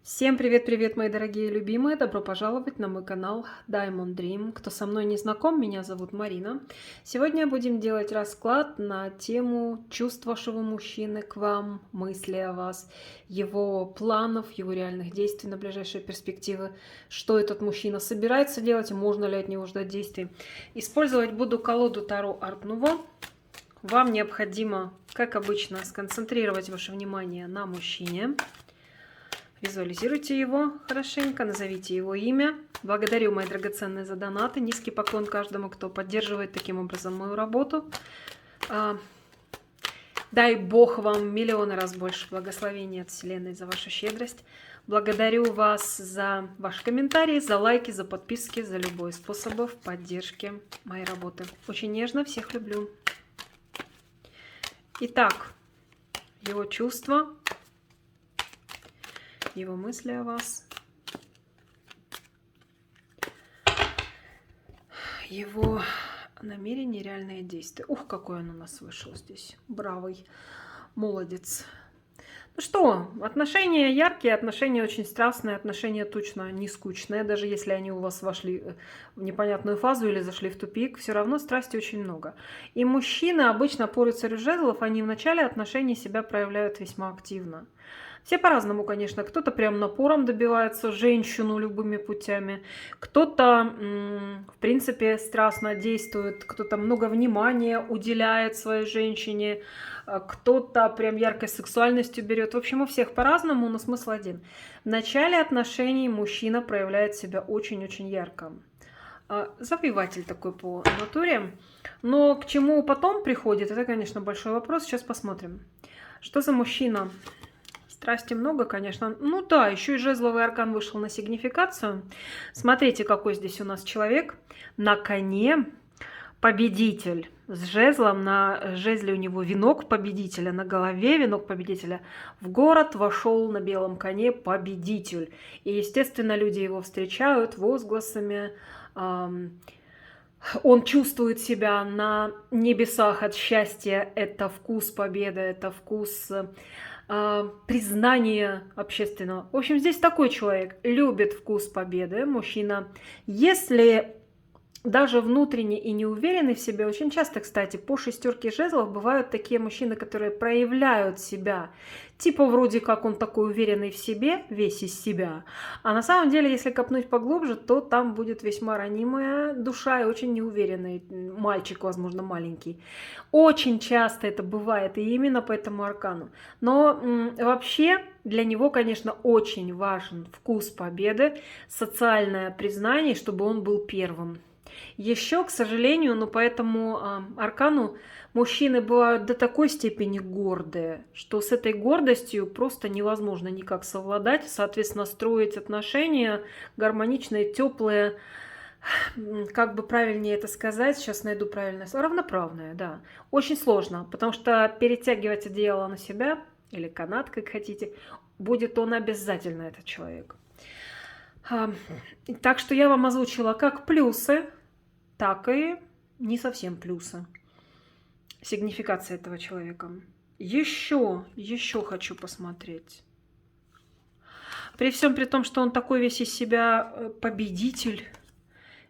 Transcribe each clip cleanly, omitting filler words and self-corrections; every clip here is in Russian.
Всем привет-привет, мои дорогие любимые! Добро пожаловать на мой канал Diamond Dream. Кто со мной не знаком, меня зовут Марина. Сегодня будем делать расклад на тему чувств вашего мужчины к вам, мысли о вас, его планов, его реальных действий на ближайшие перспективы, что этот мужчина собирается делать, можно ли от него ждать действий. Использовать буду колоду Таро Арт Нуво. Вам необходимо, как обычно, сконцентрировать ваше внимание на мужчине. Визуализируйте его хорошенько, назовите его имя. Благодарю, мои драгоценные, за донаты. Низкий поклон каждому, кто поддерживает таким образом мою работу. Дай Бог вам миллионы раз больше благословений от Вселенной за вашу щедрость. Благодарю вас за ваши комментарии, за лайки, за подписки, за любой способ поддержки моей работы. Очень нежно, всех люблю. Итак, его чувства, его мысли о вас, его намерения, реальные действия. Ух, какой он у нас вышел здесь. Бравый, молодец. Ну что, отношения яркие, отношения очень страстные, отношения точно не скучные. Даже если они у вас вошли в непонятную фазу или зашли в тупик, все равно страсти очень много. И мужчины обычно по рыцарю жезлов, они в начале отношений себя проявляют весьма активно. Все по-разному, конечно. Кто-то прям напором добивается женщину любыми путями. Кто-то, в принципе, страстно действует. Кто-то много внимания уделяет своей женщине. Кто-то прям яркой сексуальностью берет. В общем, у всех по-разному, но смысл один. В начале отношений мужчина проявляет себя очень-очень ярко. Завоеватель такой по натуре. Но к чему потом приходит, это, конечно, большой вопрос. Сейчас посмотрим. Что за мужчина? Страсти много, конечно. Ну да, еще и жезловый аркан вышел на сигнификацию. Смотрите, какой здесь у нас человек. На коне победитель. С жезлом, на жезле у него венок победителя, на голове венок победителя. В город вошел на белом коне победитель. И, естественно, люди его встречают возгласами. Он чувствует себя на небесах от счастья. Это вкус победы, это вкус признание общественного. В общем, здесь такой человек любит вкус победы, мужчина. Если даже внутренне и не уверенный в себе, очень часто, кстати, по шестерке жезлов бывают такие мужчины, которые проявляют себя. Типа вроде как он такой уверенный в себе, весь из себя. А на самом деле, если копнуть поглубже, то там будет весьма ранимая душа и очень неуверенный мальчик, возможно, маленький. Очень часто это бывает и именно по этому аркану. Но вообще для него, конечно, очень важен вкус победы, социальное признание, чтобы он был первым. Еще, к сожалению, но по этому аркану мужчины бывают до такой степени гордые, что с этой гордостью просто невозможно никак совладать, соответственно, строить отношения гармоничные, теплые, как бы правильнее это сказать, сейчас найду правильное слово, равноправное, да. Очень сложно, потому что перетягивать одеяло на себя, или канат, как хотите, будет он обязательно, этот человек. Так что я вам озвучила как плюсы, так и не совсем плюсы. Сигнификация этого человека. Еще хочу посмотреть. При всем при том, что он такой весь из себя победитель,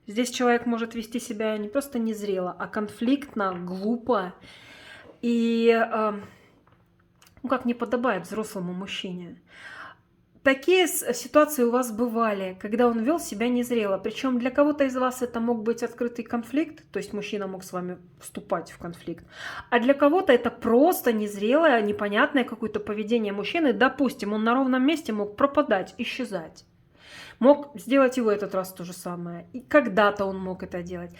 здесь человек может вести себя не просто незрело, а конфликтно, глупо и, ну, как не подобает взрослому мужчине. Такие ситуации у вас бывали, когда он вел себя незрело. Причем для кого-то из вас это мог быть открытый конфликт, то есть мужчина мог с вами вступать в конфликт. А для кого-то это просто незрелое, непонятное какое-то поведение мужчины. Допустим, он на ровном месте мог пропадать, исчезать. Мог сделать и в этот раз то же самое. И когда-то он мог это делать.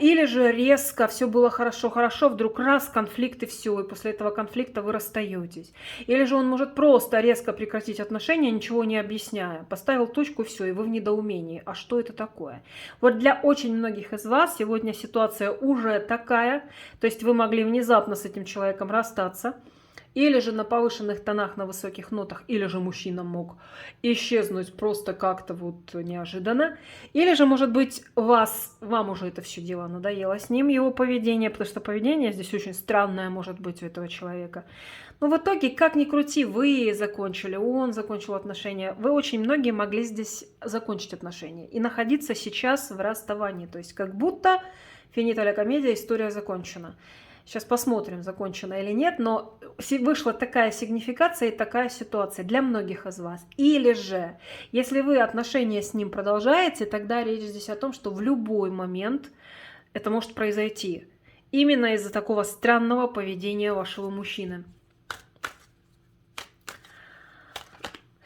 Или же резко все было хорошо, вдруг раз конфликт и все, и после этого конфликта вы расстаетесь. Или же он может просто резко прекратить отношения, ничего не объясняя. Поставил точку и все, и вы в недоумении. А что это такое? Вот для очень многих из вас сегодня ситуация уже такая. То есть вы могли внезапно с этим человеком расстаться. или же на повышенных тонах, на высоких нотах, или же мужчина мог исчезнуть просто как-то вот неожиданно, или же, может быть, вам уже это все дело надоело с ним, его поведение, потому что поведение здесь очень странное может быть у этого человека. Но в итоге, как ни крути, вы закончили, он закончил отношения, вы очень многие могли здесь закончить отношения и находиться сейчас в расставании, то есть как будто финита ля комедия, история закончена. Сейчас посмотрим, закончена или нет, но вышла такая сигнификация и такая ситуация для многих из вас. Или же, если вы отношения с ним продолжаете, тогда речь здесь о том, что в любой момент это может произойти. Именно из-за такого странного поведения вашего мужчины.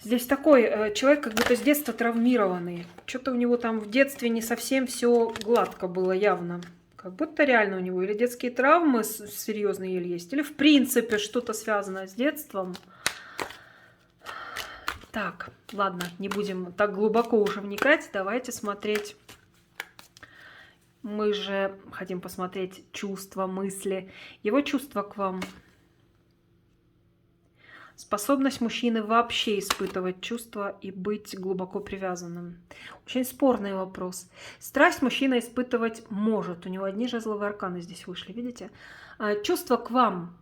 Здесь такой человек, как будто с детства травмированный. Что-то у него там в детстве не совсем все гладко было явно. Как будто реально у него или детские травмы серьезные или есть, или в принципе что-то связано с детством. Так, ладно, не будем так глубоко уже вникать. Давайте смотреть. Мы же хотим посмотреть чувства, мысли. Его чувства к вам. Способность мужчины вообще испытывать чувства и быть глубоко привязанным. Очень спорный вопрос. Страсть мужчина испытывать может. У него одни жезловые арканы здесь вышли, видите? Чувства к вам.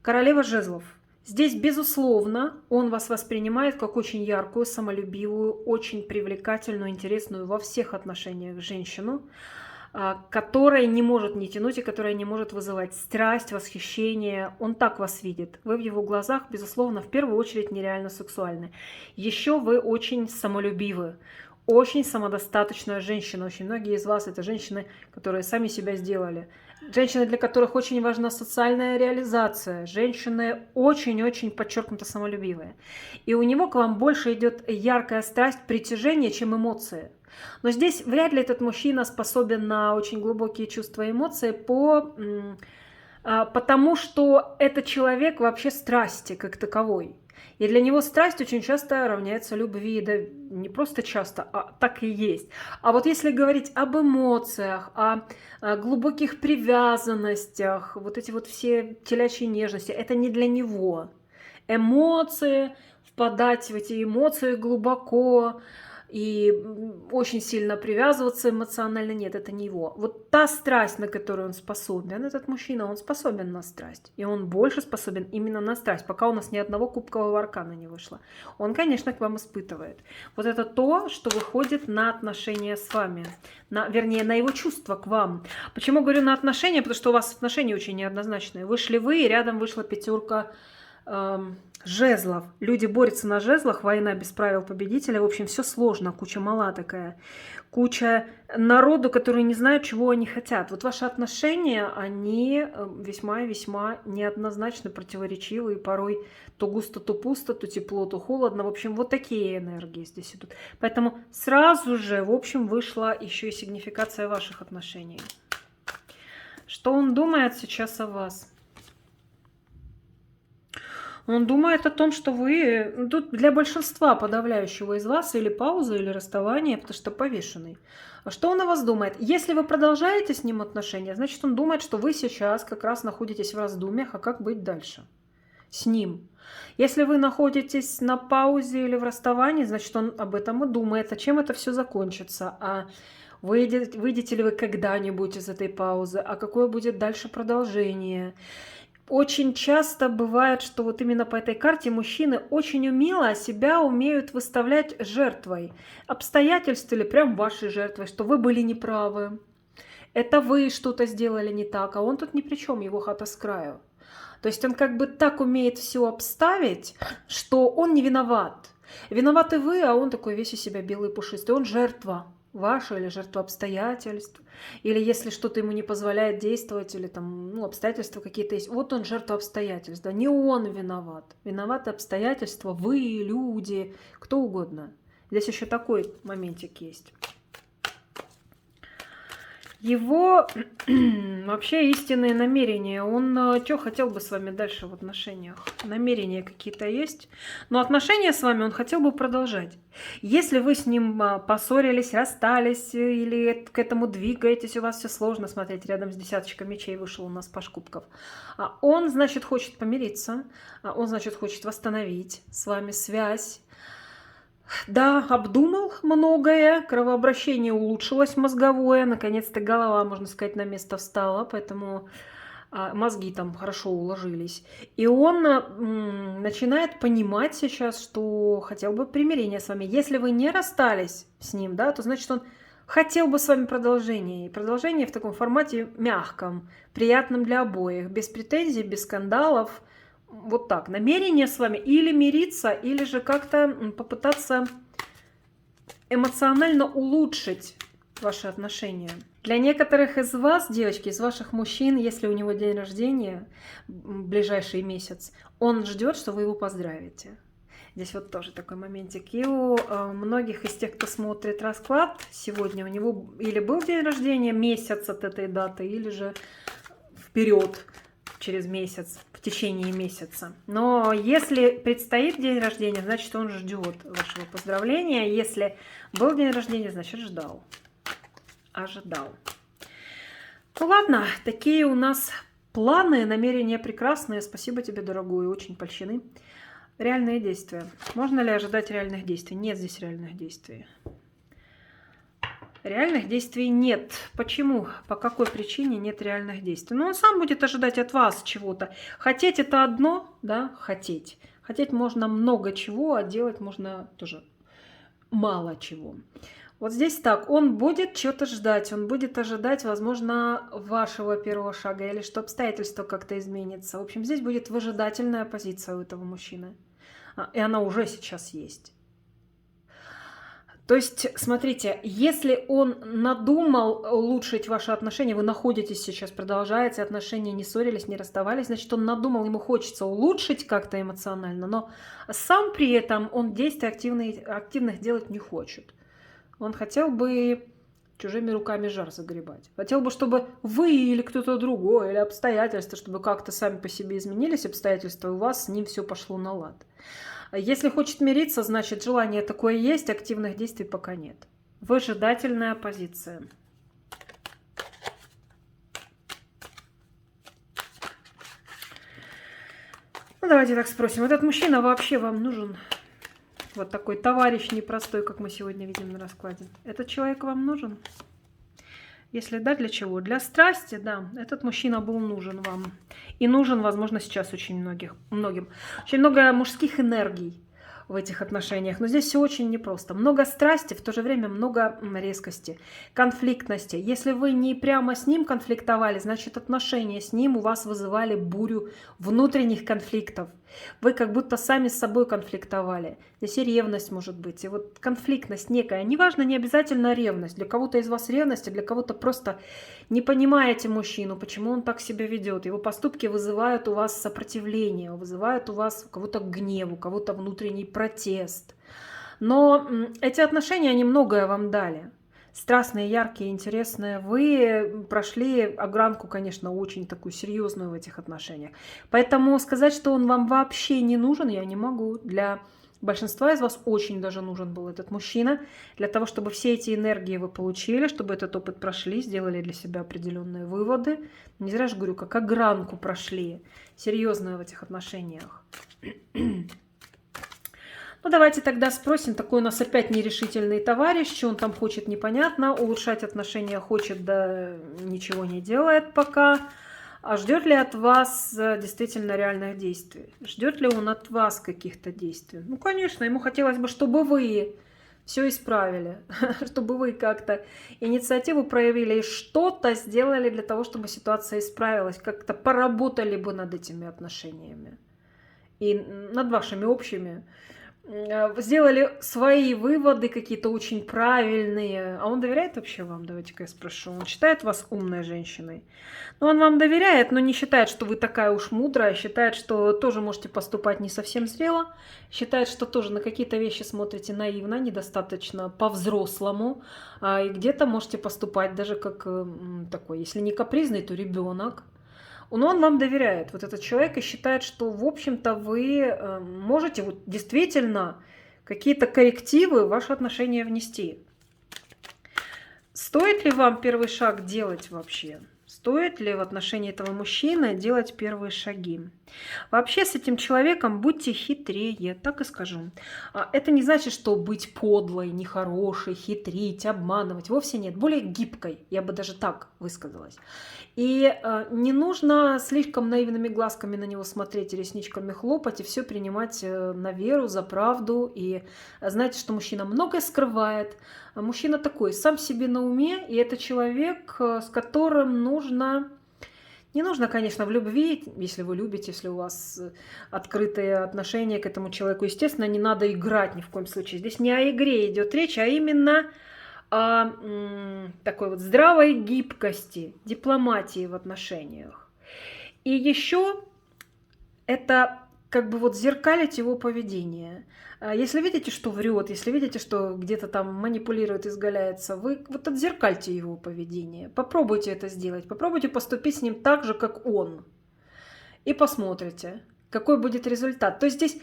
Королева жезлов. Здесь, безусловно, он вас воспринимает как очень яркую, самолюбивую, очень привлекательную, интересную во всех отношениях женщину, которая не может не тянуть и которая не может вызывать страсть, восхищение. Он так вас видит. Вы в его глазах, безусловно, в первую очередь нереально сексуальны. Еще вы очень самолюбивы, очень самодостаточная женщина. Очень многие из вас это женщины, которые сами себя сделали. Женщины, для которых очень важна социальная реализация. Женщины очень-очень подчеркнуто самолюбивые. И у него к вам больше идет яркая страсть, притяжение, чем эмоции. Но здесь вряд ли этот мужчина способен на очень глубокие чувства и эмоции, потому что это человек вообще страсти как таковой. И для него страсть очень часто равняется любви, да не просто часто, а так и есть. А вот если говорить об эмоциях, о глубоких привязанностях, вот эти вот все телячьи нежности, это не для него. Эмоции, впадать в эти эмоции глубоко, и очень сильно привязываться эмоционально, нет, это не его. Вот та страсть, на которую он способен, этот мужчина, он способен на страсть. И он больше способен именно на страсть, пока у нас ни одного кубкового аркана не вышло. Он, конечно, к вам испытывает. Вот это то, что выходит на отношения с вами. Вернее, на его чувства к вам. Почему говорю на отношения? Потому что у вас отношения очень неоднозначные. Вышли вы, и рядом вышла пятерка жезлов. Люди борются на жезлах, война без правил победителя. В общем, все сложно, куча мала такая. Куча народу, которые не знают, чего они хотят. Вот ваши отношения, они весьма-весьма неоднозначно противоречивые. Порой то густо, то пусто, то тепло, то холодно. В общем, вот такие энергии здесь идут. Поэтому сразу же, в общем, вышла еще и сигнификация ваших отношений. Что он думает сейчас о вас? Он думает о том, что вы... Тут для большинства подавляющего из вас или пауза, или расставание, потому что повешенный. А что он о вас думает? Если вы продолжаете с ним отношения, значит, он думает, что вы сейчас как раз находитесь в раздумьях, а как быть дальше с ним. Если вы находитесь на паузе или в расставании, значит, он об этом и думает, а чем это все закончится, а выйдете ли вы когда-нибудь из этой паузы, а какое будет дальше продолжение. Очень часто бывает, что вот именно по этой карте мужчины очень умело себя умеют выставлять жертвой. Обстоятельств или прям вашей жертвой, что вы были неправы. Это вы что-то сделали не так, а он тут ни при чем, его хата с краю. То есть он как бы так умеет все обставить, что он не виноват. Виноваты вы, а он такой весь из себя белый пушистый. Он жертва ваша или жертва обстоятельств. Или если что-то ему не позволяет действовать, или там, обстоятельства какие-то есть. Вот он жертва обстоятельств. Да не он виноват. Виноваты обстоятельства, вы, люди, кто угодно. Здесь еще такой моментик есть. Его вообще истинные намерения. Он что хотел бы с вами дальше в отношениях? Намерения какие-то есть. Но отношения с вами он хотел бы продолжать. Если вы с ним поссорились, расстались или к этому двигаетесь, у вас все сложно, смотреть, рядом с десяточкой мечей вышел у нас паж кубков. Он, значит, хочет помириться, он, значит, хочет восстановить с вами связь. Да, обдумал многое, кровообращение улучшилось мозговое, наконец-то голова, можно сказать, на место встала, поэтому мозги там хорошо уложились. И он начинает понимать сейчас, что хотел бы примирения с вами. Если вы не расстались с ним, да, то значит он хотел бы с вами продолжение. И продолжение в таком формате мягком, приятном для обоих, без претензий, без скандалов. Вот так, намерение с вами или мириться, или же как-то попытаться эмоционально улучшить ваши отношения. Для некоторых из вас, девочки, из ваших мужчин, если у него день рождения в ближайший месяц, он ждет, что вы его поздравите. Здесь вот тоже такой моментик. И у многих из тех, кто смотрит расклад, сегодня у него или был день рождения, месяц от этой даты, или же вперед, через месяц, в течение месяца. Но если предстоит день рождения, значит, он ждет вашего поздравления. Если был день рождения, значит, ждал. Ожидал. Ну ладно, такие у нас планы, намерения прекрасные. Спасибо тебе, дорогой, очень польщены. Реальные действия. Можно ли ожидать реальных действий? Нет здесь реальных действий. Реальных действий нет. Почему? По какой причине нет реальных действий? Ну, он сам будет ожидать от вас чего-то. Хотеть это одно, да, хотеть. Хотеть можно много чего, а делать можно тоже мало чего. Вот здесь так, он будет что-то ждать, он будет ожидать, возможно, вашего первого шага, или что обстоятельства как-то изменятся. В общем, здесь будет выжидательная позиция у этого мужчины. И она уже сейчас есть. То есть, смотрите, если он надумал улучшить ваши отношения, вы находитесь сейчас, продолжаете отношения, не ссорились, не расставались, значит, он надумал, ему хочется улучшить как-то эмоционально, но сам при этом он действий активных делать не хочет. Он хотел бы чужими руками жар загребать. Хотел бы, чтобы вы или кто-то другой, или обстоятельства, чтобы как-то сами по себе изменились обстоятельства, и у вас с ним все пошло на лад. Если хочет мириться, значит, желание такое есть, активных действий пока нет. Выжидательная позиция. Ну, давайте так спросим. Этот мужчина вообще вам нужен? Вот такой товарищ непростой, как мы сегодня видим на раскладе. Этот человек вам нужен? Если да, для чего? Для страсти, да. Этот мужчина был нужен вам. И нужен, возможно, сейчас очень многим. Очень много мужских энергий в этих отношениях. Но здесь все очень непросто. Много страсти, в то же время много резкости, конфликтности. Если вы не прямо с ним конфликтовали, значит, отношения с ним у вас вызывали бурю внутренних конфликтов. Вы как будто сами с собой конфликтовали. Здесь и ревность может быть. И вот конфликтность некая. Неважно, не обязательно ревность. Для кого-то из вас ревность, а для кого-то просто не понимаете мужчину, почему он так себя ведет. Его поступки вызывают у вас сопротивление, вызывают у вас у кого-то гнев, у кого-то внутренний протест. Но эти отношения, они многое вам дали. Страстные, яркие, интересные. Вы прошли огранку, конечно, очень такую серьезную в этих отношениях. Поэтому сказать, что он вам вообще не нужен, я не могу. Для большинства из вас очень даже нужен был этот мужчина. Для того, чтобы все эти энергии вы получили, чтобы этот опыт прошли, сделали для себя определенные выводы. Не зря же говорю, как огранку прошли. Серьезную в этих отношениях. Ну, давайте тогда спросим, такой у нас опять нерешительный товарищ, что он там хочет, непонятно, улучшать отношения хочет, да ничего не делает пока. А ждет ли от вас действительно реальных действий? Ждет ли он от вас каких-то действий? Ну, конечно, ему хотелось бы, чтобы вы все исправили, чтобы вы как-то инициативу проявили и что-то сделали для того, чтобы ситуация исправилась, как-то поработали бы над этими отношениями и над вашими общими сделали свои выводы какие-то очень правильные. А он доверяет вообще вам? Давайте-ка я спрошу. Он считает вас умной женщиной? Ну, он вам доверяет, но не считает, что вы такая уж мудрая, считает, что тоже можете поступать не совсем зрело, считает, что тоже на какие-то вещи смотрите наивно, недостаточно по-взрослому, и где-то можете поступать даже как такой, если не капризный, то ребенок. Но он вам доверяет, вот этот человек, и считает, что, в общем-то, вы можете вот действительно какие-то коррективы в ваши отношения внести. Стоит ли вам первый шаг делать вообще? Стоит ли в отношении этого мужчины делать первые шаги? Вообще с этим человеком будьте хитрее, так и скажу. Это не значит, что быть подлой, нехорошей, хитрить, обманывать. Вовсе нет. Более гибкой, я бы даже так высказалась. И не нужно слишком наивными глазками на него смотреть и ресничками хлопать, и все принимать на веру, за правду. И знаете, что мужчина многое скрывает. Мужчина такой, сам себе на уме, и это человек, с которым нужно... Не нужно, конечно, в любви, если вы любите, если у вас открытые отношения к этому человеку. Естественно, не надо играть ни в коем случае. Здесь не о игре идет речь, а именно о такой вот здравой гибкости, дипломатии в отношениях. И еще это как бы вот зеркалить его поведение. Если видите, что врет, если видите, что где-то там манипулирует, изгаляется, вы вот отзеркальте его поведение. Попробуйте это сделать. Попробуйте поступить с ним так же, как он. И посмотрите, какой будет результат. То есть здесь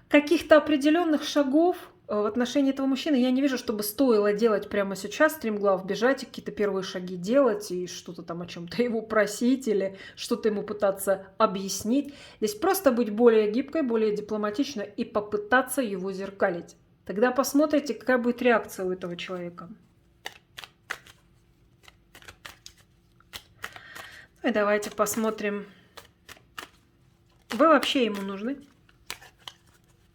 каких-то определенных шагов в отношении этого мужчины я не вижу, чтобы стоило делать прямо сейчас, стремглав бежать и какие-то первые шаги делать, и что-то там о чем-то его просить, или что-то ему пытаться объяснить. Здесь просто быть более гибкой, более дипломатичной и попытаться его зеркалить. Тогда посмотрите, какая будет реакция у этого человека. И давайте посмотрим. Вы вообще ему нужны?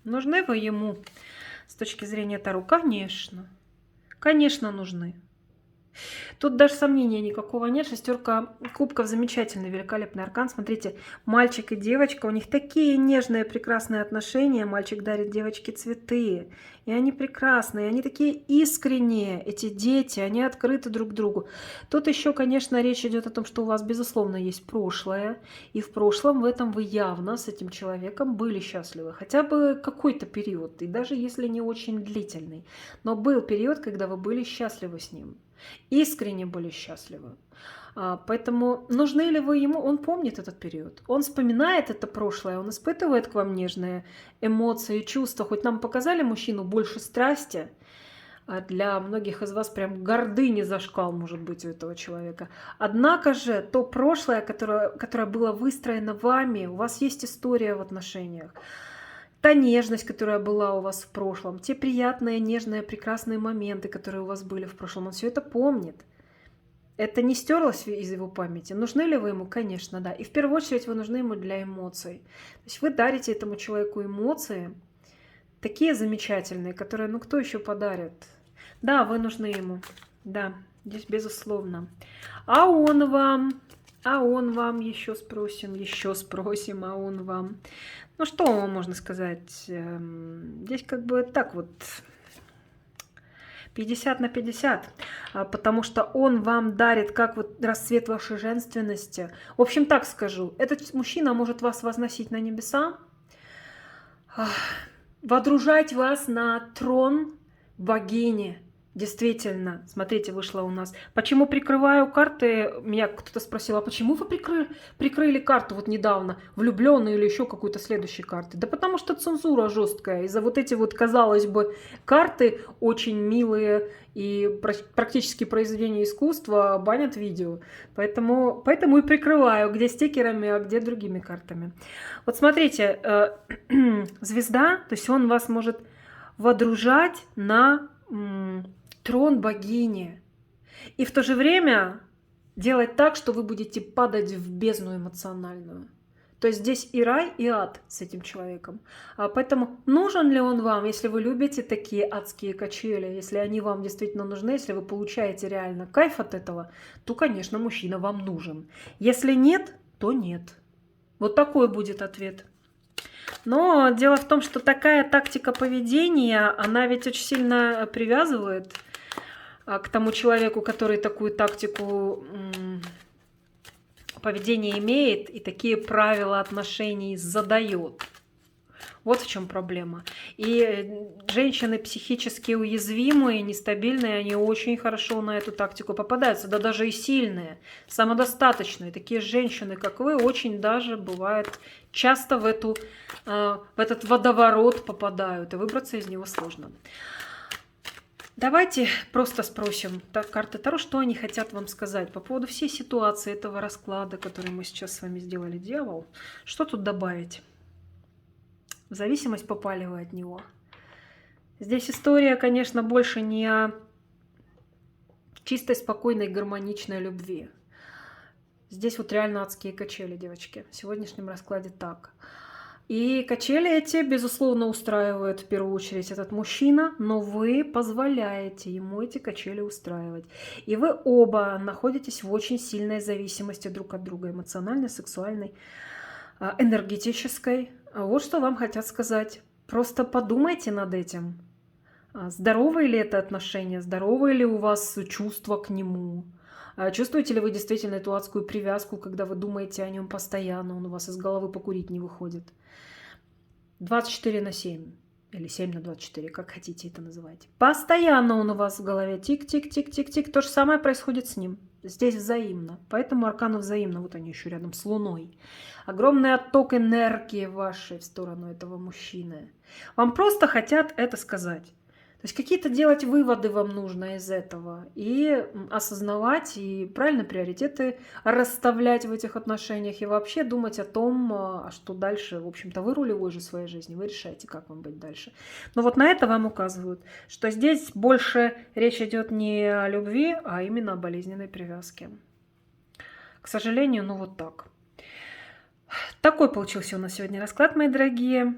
Нужны вы ему? С точки зрения Таро, конечно. Конечно, нужны. Тут даже сомнения никакого нет. Шестерка кубков замечательный, великолепный аркан. Смотрите, мальчик и девочка, у них такие нежные, прекрасные отношения. Мальчик дарит девочке цветы. И они прекрасные, они такие искренние, эти дети, они открыты друг другу. Тут еще, конечно, речь идет о том, что у вас, безусловно, есть прошлое. И в прошлом в этом вы явно с этим человеком были счастливы. Хотя бы какой-то период, и даже если не очень длительный. Но был период, когда вы были счастливы с ним. Искренне были счастливы. Поэтому нужны ли вы ему? Он помнит этот период. Он вспоминает это прошлое, он испытывает к вам нежные эмоции, чувства. Хоть нам показали мужчину больше страсти, для многих из вас прям гордыни зашкал может быть у этого человека. Однако же то прошлое, которое было выстроено вами, у вас есть история в отношениях. Та нежность, которая была у вас в прошлом, те приятные, нежные, прекрасные моменты, которые у вас были в прошлом, он все это помнит. Это не стерлось из его памяти. Нужны ли вы ему? Конечно, да. И в первую очередь вы нужны ему для эмоций. То есть вы дарите этому человеку эмоции, такие замечательные, которые, ну кто еще подарит? Да, вы нужны ему. Да, здесь безусловно. А он вам еще спросим, а он вам. Ну что вам можно сказать? Здесь как бы так вот 50 на 50, потому что он вам дарит как вот расцвет вашей женственности. В общем, так скажу, этот мужчина может вас возносить на небеса, водружать вас на трон богини. Действительно, смотрите, вышло у нас. Почему прикрываю карты? Меня кто-то спросил, а почему вы прикрыли карту вот недавно, влюбленную или еще какую-то следующую карту? Да потому что цензура жесткая. И за вот эти вот, казалось бы, карты очень милые и практически произведения искусства банят видео. Поэтому и прикрываю, где стикерами, а где другими картами. Вот смотрите, звезда, то есть он вас может водружать на трон богини. И в то же время делать так, что вы будете падать в бездну эмоциональную. То есть здесь и рай, и ад с этим человеком. Поэтому нужен ли он вам, если вы любите такие адские качели, если они вам действительно нужны, если вы получаете реально кайф от этого, то, конечно, мужчина вам нужен. Если нет, то нет. Вот такой будет ответ. Но дело в том, что такая тактика поведения, она ведь очень сильно привязывает к тому человеку, который такую тактику поведения имеет и такие правила отношений задает. Вот в чем проблема. И женщины психически уязвимые, нестабильные, они очень хорошо на эту тактику попадаются. Да даже и сильные, самодостаточные. Такие женщины, как вы, очень даже бывает часто в этот водоворот попадают. И выбраться из него сложно. Давайте просто спросим карты Таро, что они хотят вам сказать по поводу всей ситуации этого расклада, который мы сейчас с вами сделали. Дьявол, что тут добавить? В зависимость попали вы от него. Здесь история, конечно, больше не о чистой, спокойной, гармоничной любви. Здесь вот реально адские качели, девочки. В сегодняшнем раскладе так. И качели эти, безусловно, устраивает в первую очередь этот мужчина, но вы позволяете ему эти качели устраивать. И вы оба находитесь в очень сильной зависимости друг от друга, эмоциональной, сексуальной, энергетической. Вот что вам хотят сказать. Просто подумайте над этим. Здоровые ли это отношения, здоровые ли у вас чувства к нему? Чувствуете ли вы действительно эту адскую привязку, когда вы думаете о нем постоянно, он у вас из головы покурить не выходит? 24/7 или 7/24, как хотите это называть. Постоянно он у вас в голове тик-тик-тик-тик-тик. То же самое происходит с ним. Здесь взаимно. Поэтому арканы взаимно. Вот они еще рядом с Луной. Огромный отток энергии вашей в сторону этого мужчины. Вам просто хотят это сказать. То есть какие-то делать выводы вам нужно из этого и осознавать, и правильно приоритеты расставлять в этих отношениях, и вообще думать о том, что дальше, в общем-то, вы рулевой же своей жизни, вы решаете, как вам быть дальше. Но вот на это вам указывают, что здесь больше речь идет не о любви, а именно о болезненной привязке. К сожалению, ну вот так. Такой получился у нас сегодня расклад, мои дорогие.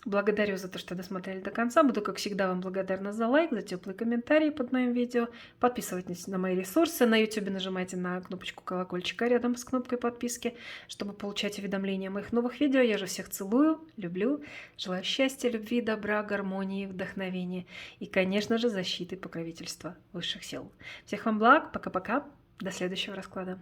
Благодарю за то, что досмотрели до конца. Буду, как всегда, вам благодарна за лайк, за теплые комментарии под моим видео. Подписывайтесь на мои ресурсы. На YouTube нажимайте на кнопочку колокольчика рядом с кнопкой подписки, чтобы получать уведомления о моих новых видео. Я же всех целую, люблю. Желаю счастья, любви, добра, гармонии, вдохновения и, конечно же, защиты и покровительства высших сил. Всех вам благ. Пока-пока. До следующего расклада.